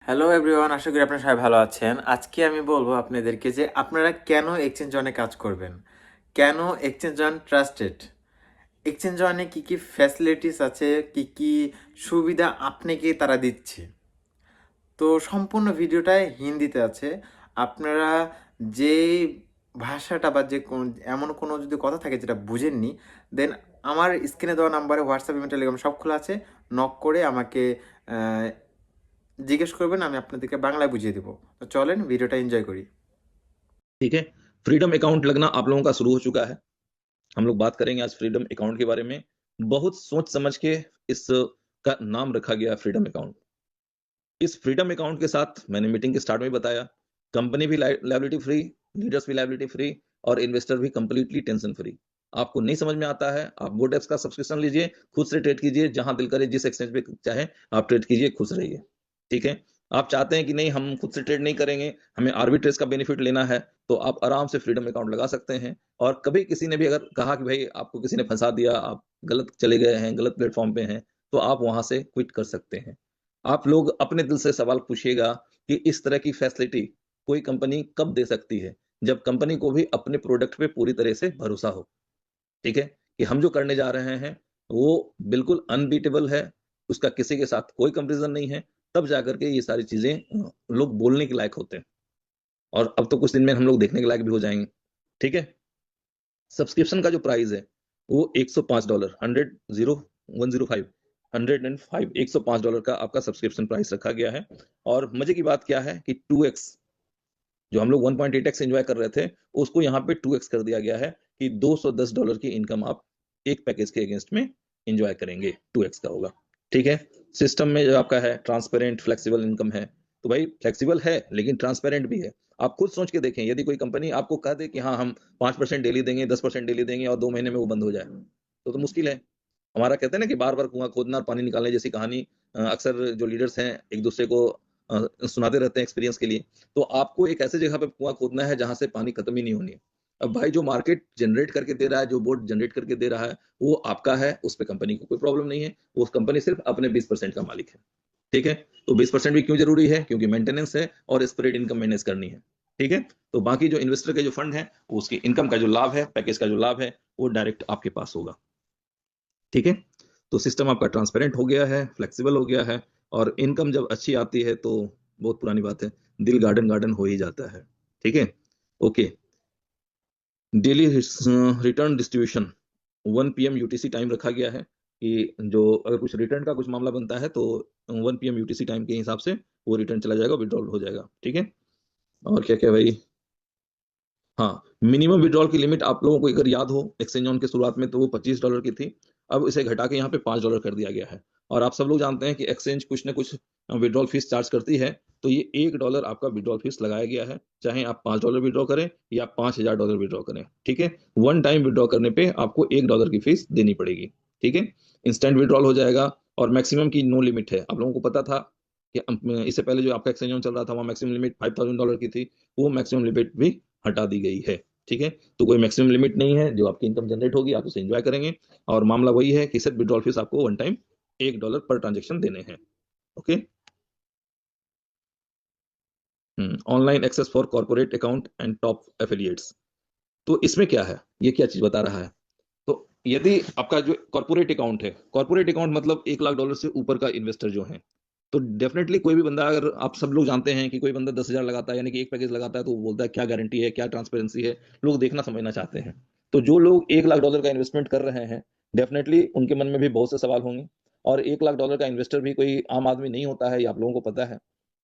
Hello everyone, আশা করি আপনারা সবাই ভালো আছেন। আজকে আমি বলবো আপনাদেরকে যে আপনারা কেন এক্সচেঞ্জ ওয়ানে কাজ করবেন, কেন এক্সচেঞ্জ ওয়ান ট্রাস্টেড, এক্সচেঞ্জ ওয়ানে কী কী ফ্যাসিলিটিস আছে, কী কী সুবিধা আপনাকে তারা দিচ্ছে। তো সম্পূর্ণ ভিডিওটাই হিন্দিতে আছে। আপনারা যে ভাষাটা বা যে এমন কোনো যদি কথা থাকে যেটা বুঝেননি, দেন আমার স্ক্রিনে দেওয়া নাম্বারে হোয়াটসঅ্যাপ, ইমেল, টেলিগ্রাম সব খোলা আছে। নক করে আমাকে জিজ্ঞেস করবেন, আমি আপনাদেরকে বাংলায় বুঝিয়ে দেবো। তো চলেন ভিডিওটা एंजॉय করি। ठीक है। फ्रीडम अकाउंट लगना आप लोगों का शुरू हो चुका है। हम लोग बात करेंगे आज फ्रीडम अकाउंट के बारे में। बहुत सोच समझ के इस का नाम रखा गया फ्रीडम अकाउंट। इस फ्रीडम अकाउंट के साथ मैंने मीटिंग के स्टार्ट में बताया, कंपनी भी लायबिलिटी फ्री, लीडर्स भी लायबिलिटी फ्री और इन्वेस्टर भी कंप्लीटली टेंशन फ्री। आपको नहीं समझ में आता है, आप गोडेक्स का सब्सक्रिप्शन लीजिए, खुद से ट्रेड कीजिए, जहां दिल करे जिस एक्सचेंज पे चाहे आप ट्रेड कीजिए, खुश रहिए। ठीक है। आप चाहते हैं कि नहीं हम खुद से ट्रेड नहीं करेंगे, हमें आर्बिट्रेज का बेनिफिट लेना है, तो आप आराम से फ्रीडम अकाउंट लगा सकते हैं। और कभी किसी ने भी अगर कहा कि भाई आपको किसी ने फंसा दिया, आप गलत चले गए हैं, गलत प्लेटफॉर्म पे हैं, तो आप वहां से क्विट कर सकते हैं। आप लोग अपने दिल से सवाल पूछिएगा कि इस तरह की फैसिलिटी कोई कंपनी कब दे सकती है, जब कंपनी को भी अपने प्रोडक्ट पे पूरी तरह से भरोसा हो। ठीक है। कि हम जो करने जा रहे हैं वो बिल्कुल अनबीटेबल है, उसका किसी के साथ कोई कंपैरिजन नहीं है, तब जाकर के ये सारी चीजें लोग बोलने के लायक होते हैं। और अब तो कुछ दिन में हम लोग देखने के लायक भी हो जाएंगे। ठीक है। सब्सक्रिप्शन का जो प्राइस है वो $105, 105 का आपका सब्सक्रिप्शन प्राइस रखा गया है। और मजे की बात क्या है कि 2x जो हम लोग 1.8x एंजॉय कर रहे थे, उसको यहाँ पे 2x कर दिया गया है कि $210 की इनकम आप एक पैकेज के अगेंस्ट में एंजॉय करेंगे, 2x का होगा। ठीक है। सिस्टम में जो आपका है ट्रांसपेरेंट फ्लेक्सिबल इनकम है, तो भाई फ्लेक्सिबल है लेकिन ट्रांसपेरेंट भी है। आप खुद सोच के देखें, यदि कोई कंपनी आपको कह दे कि हाँ हम 5% डेली देंगे, 10% डेली देंगे और 2 महीने में वो बंद हो जाए, तो मुश्किल है। हमारा कहते हैं ना कि बार बार कुआं खोदना और पानी निकालने जैसी कहानी अक्सर जो लीडर्स हैं एक दूसरे को सुनाते रहते हैं एक्सपीरियंस के लिए। तो आपको एक ऐसे जगह पे कुआं खोदना है जहां से पानी खत्म ही नहीं होनी है। अब भाई जो मार्केट जनरेट करके दे रहा है, जो बोर्ड जनरेट करके दे रहा है, वो आपका है, उस पर कंपनी को कोई प्रॉब्लम नहीं है। वो कंपनी सिर्फ अपने 20% का मालिक है। ठीक है। तो 20% भी क्यों जरूरी है? क्योंकि मेंटेनेंस है और स्प्रेड इनकम मैनेज करनी है। ठीक है। तो बाकी जो इन्वेस्टर के जो फंड है, उसकी इनकम का जो लाभ है, पैकेज का जो लाभ है, वो डायरेक्ट आपके पास होगा। ठीक है। तो सिस्टम आपका ट्रांसपेरेंट हो गया है, फ्लेक्सिबल हो गया है, और इनकम जब अच्छी आती है तो बहुत पुरानी बात है, दिल गार्डन गार्डन हो ही जाता है। ठीक है। Okay. Daily return distribution 1 PM UTC time रखा गया है कि जो अगर कुछ रिटर्न का कुछ मामला बनता है तो 1 PM यूटीसी टाइम के हिसाब से वो रिटर्न चला जाएगा, विड्रॉल हो जाएगा। ठीक है। और क्या क्या भाई, हाँ, मिनिमम विड्रॉल की लिमिट आप लोगों को अगर याद हो, एक्सचेंज ऑन के शुरुआत में तो वो $25 की थी। अब इसे घटा के यहाँ पे $5 कर दिया गया है। और आप सब लोग जानते हैं कि एक्सचेंज कुछ ना कुछ विड्रॉल फीस चार्ज करती है, तो ये $1 आपका विड्रॉल फीस लगाया गया है, चाहे आप $5 विड्रॉ करें या $5000 विड्रॉ करें। ठीक है। वन टाइम विड्रॉ करने पे आपको $1 की फीस देनी पड़ेगी। ठीक है। इंस्टेंट विड्रॉल हो जाएगा और मैक्सिमम की नो लिमिट है। आप लोगों को पता था कि इससे पहले जो आपका एक्सचेंज ऑन चल रहा था वहाँ मैक्सिमम लिमिट $5000 की थी, वो मैक्सिमम लिमिट भी हटा दी गई है। ठीक है। तो कोई मैक्सिमम लिमिट नहीं है, जो आपकी इनकम जनरेट होगी आप उसे एंजॉय करेंगे। और मामला वही है कि सिर्फ विड्रॉल फीस आपको वन टाइम $1 पर ट्रांजेक्शन देने हैं। Okay. Online access for corporate account and top affiliates. तो इसमें क्या है, ये क्या चीज बता रहा है? तो यदि आपका जो कॉर्पोरेट अकाउंट है, कॉर्पोरेट अकाउंट मतलब $1 लाख से ऊपर का इन्वेस्टर जो है, तो डेफिनेटली कोई भी बंदा, अगर आप सब लोग जानते हैं कि कोई बंदा 10,000 लगाता है यानी कि एक पैकेज लगाता है, तो वो बोलता है क्या गारंटी है, क्या ट्रांसपेरेंसी है, लोग देखना समझना चाहते हैं। तो जो लोग $1 लाख का इन्वेस्टमेंट कर रहे हैं, डेफिनेटली उनके मन में भी बहुत से सवाल होंगे। और $1 लाख का इन्वेस्टर भी कोई आम आदमी नहीं होता है, ये आप लोगों को पता है।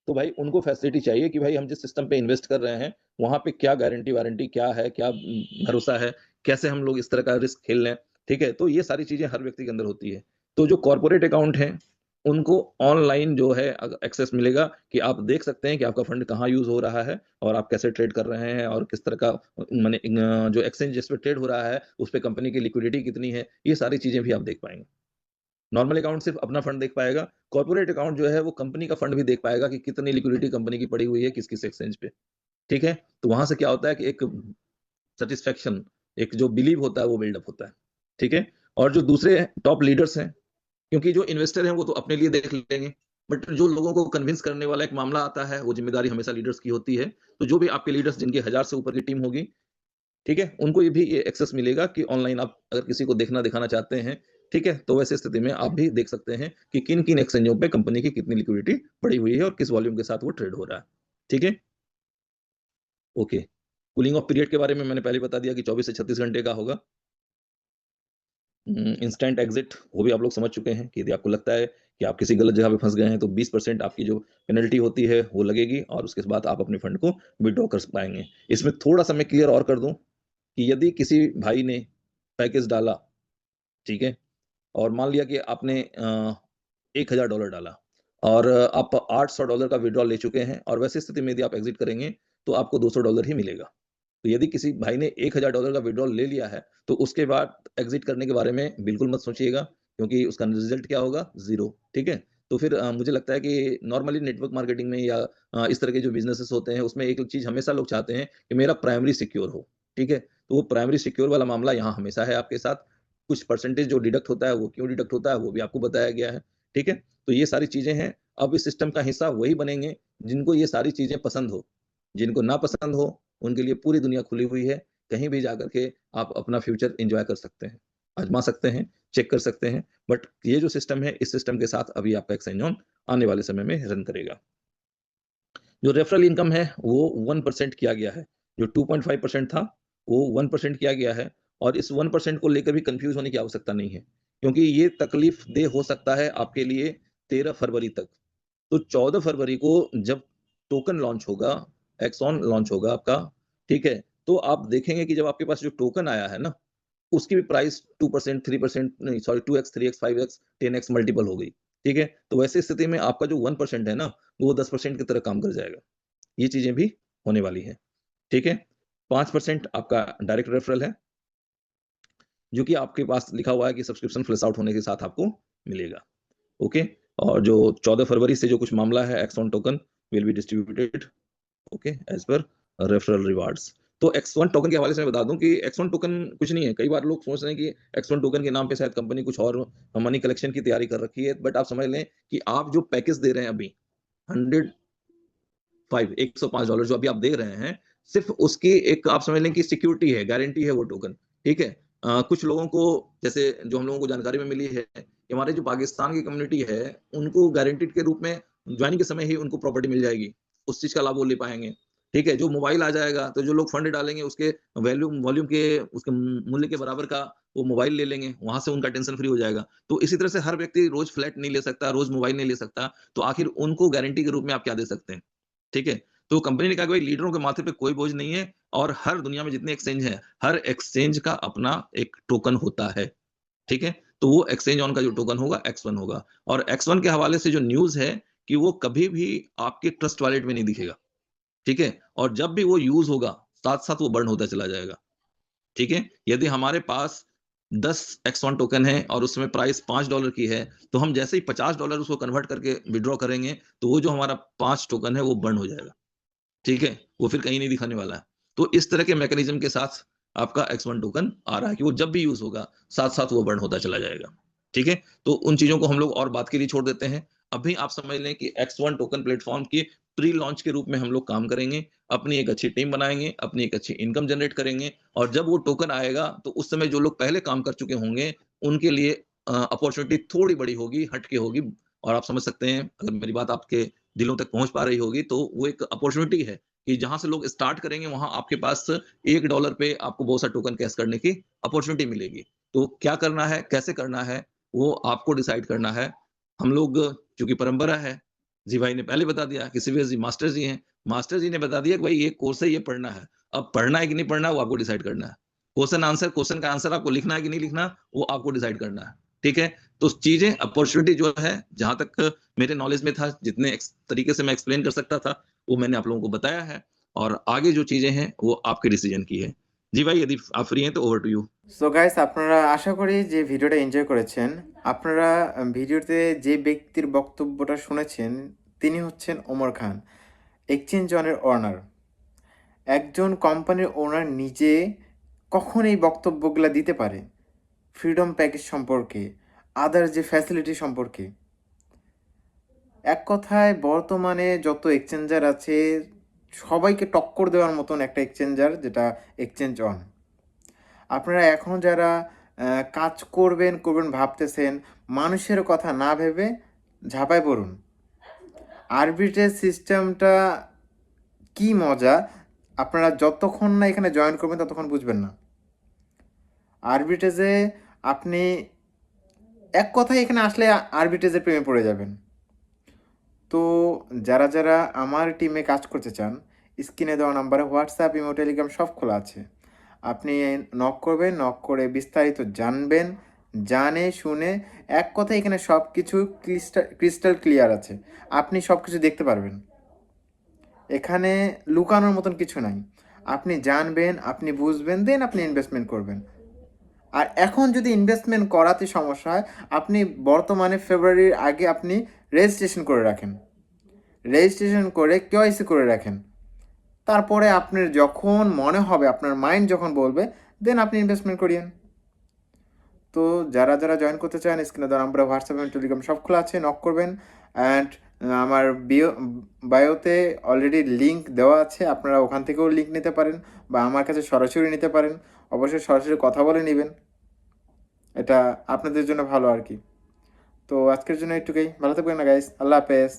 तो भाई उनको फैसिलिटी चाहिए कि भाई हम जिस सिस्टम पे इन्वेस्ट कर रहे हैं वहां पे क्या गारंटी वारंटी क्या है, क्या भरोसा है, कैसे हम लोग इस तरह का रिस्क खेल लें। ठीक है। तो ये सारी चीजें हर व्यक्ति के अंदर होती है। तो जो कॉर्पोरेट अकाउंट है उनको ऑनलाइन जो है एक्सेस मिलेगा कि आप देख सकते हैं कि आपका फंड कहाँ यूज हो रहा है और आप कैसे ट्रेड कर रहे हैं और किस तरह का माने जो एक्सचेंज जिस पे ट्रेड हो रहा है उस पे कंपनी की लिक्विडिटी कितनी है, ये सारी चीजें भी आप देख पाएंगे। नॉर्मल अकाउंट सिर्फ अपना फंड देख पाएगा, कॉर्पोरेट अकाउंट जो है वो कंपनी का फंड भी देख पाएगा कि कितनी लिक्विडिटी कंपनी की पड़ी हुई है किस किस एक्सचेंज पे। ठीक है। तो वहां से क्या होता है कि एक सेटिस्फेक्शन, एक जो बिलीव होता है वो बिल्डअप होता है। ठीक है। और जो दूसरे टॉप लीडर्स हैं, क्योंकि जो इन्वेस्टर हैं वो तो अपने लिए देख लेंगे, बट जो लोगों को कन्विंस करने वाला एक मामला आता है, वो जिम्मेदारी हमेशा लीडर्स की होती है। तो जो भी आपके लीडर्स जिनकी 1000 से ऊपर की टीम होगी, ठीक है, उनको ये भी ये एक्सेस मिलेगा कि ऑनलाइन आप अगर किसी को देखना दिखाना चाहते हैं, ठीक है, तो वैसे स्थिति में आप भी देख सकते हैं कि किन किन एक्सचेंजों पे कंपनी की कितनी लिक्विडिटी बढ़ी हुई है और किस वॉल्यूम के साथ वो ट्रेड हो रहा है। ठीक है, ओके। कूलिंग ऑफ पीरियड के बारे में मैंने पहले बता दिया कि 24 से 36 घंटे का होगा। इंस्टेंट एग्जिट वो भी आप लोग समझ चुके हैं कि यदि आपको लगता है कि आप किसी गलत जगह पे फंस गए हैं तो 20% आपकी जो पेनल्टी होती है वो लगेगी और उसके बाद आप अपने फंड को विड्रॉ कर पाएंगे। इसमें थोड़ा सा मैं क्लियर और कर दूं कि यदि किसी भाई ने पैकेज डाला, ठीक है, और मान लिया कि आपने $1000 डाला और आप $800 का विड्रॉ ले चुके हैं और वैसी स्थिति में यदि आप एग्जिट करेंगे तो आपको $200 ही मिलेगा। तो यदि किसी भाई ने $1000 का विड्रॉल ले लिया है तो उसके बाद एग्जिट करने के बारे में बिल्कुल मत सोचिएगा, क्योंकि उसका रिजल्ट क्या होगा? ज़ीरो। ठीक है, तो फिर मुझे लगता है कि नॉर्मली नेटवर्क मार्केटिंग में या इस तरह के जो बिजनेसेस होते हैं उसमें एक चीज़ हमेशा लोग चाहते हैं कि मेरा प्राइमरी सिक्योर हो। ठीक है, तो वो प्राइमरी सिक्योर वाला मामला यहाँ हमेशा है आपके साथ। कुछ परसेंटेज जो डिडक्ट होता है वो क्यों डिडक्ट होता है वो भी आपको बताया गया है। ठीक है, तो ये सारी चीज़ें हैं। अब इस सिस्टम का हिस्सा वही बनेंगे जिनको ये सारी चीज़ें पसंद हो। जिनको ना पसंद हो उनके लिए पूरी दुनिया खुली हुई है। कहीं भी जाकर के आप अपना फ्यूचर एन्जॉय कर सकते हैं, आज़मा सकते हैं, चेक कर सकते हैं। बट ये जो सिस्टम है, इस सिस्टम के साथ अभी आपका एक्सचेंज ऑन आने वाले समय में रन करेगा। जो रेफरल इनकम है, वो 1% किया गया है। जो 2.5% था, वो 1% किया गया है और इस 1% को लेकर भी कन्फ्यूज़ होने की आवश्यकता नहीं है, क्योंकि ये तकलीफ़देह हो सकता है आपके लिए 13 फरवरी तक। तो 14 फरवरी को जब टोकन लॉन्च होगा, एक्सॉन लॉन्च होगा आपका, ठीक है? तो आप देखेंगे कि जब आपके पास जो टोकन आया है ना, उसकी भी प्राइस 2%, 3% नहीं sorry 2x, 3x, 5x, 10x multiple हो गई, ठीक है? तो वैसी स्थिति में आपका जो 1% है ना, वो 10% की तरह काम कर जाएगा। ये चीज़ें भी होने वाली हैं, ठीक है? 5% आपका डायरेक्ट रेफरल है, जो कि आपके पास लिखा हुआ है कि सब्सक्रिप्शन फ्लैश आउट होने के साथ आपको मिलेगा। ओके, और जो 14 फरवरी से जो कुछ मामला है Exxon token will be distributed okay as per referral rewards. तो एक्स1 टोकन के हवाले से मैं बता दूं कि एक्स1 टोकन कुछ नहीं है। कई बार लोग सोच रहे हैं कि एक्स1 टोकन के नाम पे शायद कंपनी कुछ और मनी कलेक्शन की तैयारी कर रखी है, बट आप समझ लें कि आप जो पैकेज दे रहे हैं अभी 105 जो अभी आप दे रहे हैं, सिर्फ उसकी एक आप समझ लें कि सिक्योरिटी है, गारंटी है वो टोकन, ठीक है? कुछ लोगों को जैसे जो हम लोगों को जानकारी में मिली है कि हमारे जो पाकिस्तान की कम्युनिटी है, उनको गारंटीड के रूप में ज्वाइनिंग के समय ही उनको प्रॉपर्टी मिल जाएगी। उस चीज़ का लाभ वो ले पाएँगे, ठीक है? जो मोबाइल आ जाएगा, तो जो लोग फंड डालेंगे उसके वॉल्यूम के उसके मूल्य के बराबर का वो मोबाइल ले लेंगे, वहाँ से उनका टेंशन फ्री हो जाएगा। तो इसी तरह से हर व्यक्ति रोज़ फ्लैट नहीं ले सकता, रोज़ मोबाइल नहीं ले सकता, तो आखिर उनको गारंटी के रूप में आप क्या दे सकते हैं? ठीक है? तो कंपनी ने कहा कि भाई लीडरों के माथे पे कोई बोझ नहीं है और हर दुनिया में जितने एक्सचेंज हैं, हर एक्सचेंज का अपना एक टोकन होता है, ठीक है? तो वो एक्सचेंज ऑन का जो टोकन होगा एक्स1 होगा और एक्स1 के हवाले से जो न्यूज़ है कि वो कभी भी आपके ट्रस्ट वॉलेट में नहीं दिखेगा, ठीक है? और जब भी वो यूज़ होगा, साथ-साथ वो बर्न होता चला जाएगा, ठीक है? यदि हमारे पास 10 एक्स1 टोकन है और उसमें प्राइस $5 की है, तो हम जैसे ही $50 उसको कन्वर्ट करके विथड्रॉ करेंगे, तो वो जो हमारा 5 टोकन है वो बर्न हो जाएगा। ठीक है? वो फिर कहीं नहीं दिखाने वाला है। तो इस तरह के मैकेनिज़्म के साथ आपका एक्स1 टोकन आ रहा है कि वो जब भी यूज़ होगा, साथ-साथ वो बर्न होता चला जाएगा। ठीक है? तो उन चीज़ों को हम लोग और बात के लिए छोड़ देते हैं। अभी आप समझ लें कि एक्स1 टोकन प्लेटफ़ॉर्म के प्री लॉन्च के रूप में हम लोग काम करेंगे, अपनी एक अच्छी टीम बनाएँगे, अपनी एक अच्छी इनकम जनरेट करेंगे और जब वो टोकन आएगा, तो उस समय जो लोग पहले काम कर चुके होंगे, उनके लिए अपॉर्च्युनिटी थोड़ी बड़ी होगी, हट के होगी और आप समझ सकते हैं, अगर मेरी बात आपके दिलों तक पहुँच पा रही होगी, तो वो एक अपॉर्च्युनिटी है कि जहाँ से लोग स्टार्ट करेंगे वहाँ आपके पास $1 पे आपको बहुत सा टोकन कैश करने की अपॉर्च्युनिटी मिलेगी। तो क्या करना है, कैसे करना है, वो आपको डिसाइड करना है। हम लोग चूँकि परंपरा है, जी भाई ने पहले बता दिया कि सीवीएस जी मास्टर जी हैं। मास्टर जी ने बता दिया कि भाई ये कोर्स है, ये पढ़ना है। अब पढ़ना है कि नहीं पढ़ना है, वो आपको डिसाइड करना है। क्वेश्चन का आंसर आपको लिखना है कि नहीं लिखना, वो आपको डिसाइड करना है। ठीक है? तो चीज़ें अपॉर्च्युनिटी जो है, जहाँ तक मेरे नॉलेज में था, जितने तरीके से मैं एक्सप्लेन कर सकता था, वो मैंने आप लोगों को बताया है और आगे जो चीज़ें हैं, वो आपके डिसीजन की है। जी भाई, यदि आप फ्री हैं तो over to you. So guys, আপনারা আশা করি যে ভিডিওটা এনজয় করেছেন। আপনারা ভিডিওতে যে ব্যক্তির বক্তব্যটা শুনেছেন তিনি হচ্ছেন ওমর খান, এক্সচেঞ্জ ওয়ানের ওনার। একজন কোম্পানির ওনার নিজে কখন এই বক্তব্যগুলো দিতে পারে ফ্রিডম প্যাকেজ সম্পর্কে, আদার যে ফ্যাসিলিটি সম্পর্কে? এক কথায় বর্তমানে যত এক্সচেঞ্জার আছে সবাইকে টক্কর দেওয়ার মতন একটা এক্সচেঞ্জার, যেটা এক্সচেঞ্জ অন। আপনারা এখন যারা কাজ করবেন করবেন ভাবতেছেন, মানুষের কথা না ভেবে ঝাঁপায় পড়ুন। আরবিট্রেজ সিস্টেমটা কি মজা, আপনারা যতক্ষণ না এখানে জয়েন করবেন ততক্ষণ বুঝবেন না। আরবিট্রেজে আপনি এক কথায় এখানে আসলে আরবিট্রেজের প্রেমে পড়ে যাবেন। তো যারা যারা আমার টিমে কাজ করতে চান, স্ক্রিনে দেওয়া নাম্বারে হোয়াটসঅ্যাপ, ইমো, টেলিগ্রাম সব খোলা আছে। আপনি নক করবেন, নক করে বিস্তারিত জানবেন, জানে শুনে এক কথায় এখানে সব কিছু ক্রিস্টাল ক্লিয়ার আছে। আপনি সব কিছু দেখতে পারবেন। এখানে লুকানোর মতন কিছু নাই। আপনি জানবেন, আপনি বুঝবেন, দেন আপনি ইনভেস্টমেন্ট করবেন। আর এখন যদি ইনভেস্টমেন্ট করাতে সমস্যা হয়, আপনি বর্তমানে ফেব্রুয়ারির আগে আপনি রেজিস্ট্রেশন করে রাখেন, রেজিস্ট্রেশন করে কেওয়াইসি করে রাখেন। তারপরে আপনার যখন মনে হবে, আপনার মাইন্ড যখন বলবে, দেন আপনি ইনভেস্টমেন্ট করিয়েন। তো যারা যারা জয়েন করতে চান, স্ক্রিনে দেওয়া নাম্বারে হোয়াটসঅ্যাপ এবং টেলিগ্রাম সব খোলা আছে, নক করবেন। অ্যান্ড আমার বায়োতে অলরেডি লিঙ্ক দেওয়া আছে, আপনারা ওখান থেকেও লিঙ্ক নিতে পারেন বা আমার কাছে সরাসরি নিতে পারেন। অবশ্যই সরাসরি কথা বলে নেবেন, এটা আপনাদের জন্য ভালো আর কি। তো আজকের জন্য একটুকুই, ভালো থাকবেন না গাইস, আল্লাহ হাফেজ।